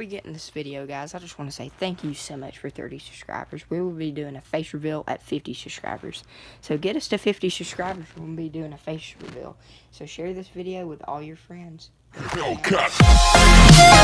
We get in this video, guys, I just want to say thank you so much for 30 subscribers. We will be doing a face reveal at 50 subscribers. So get us to 50 subscribers, we'll be doing a face reveal. So share this video with all your friends. Hellcat.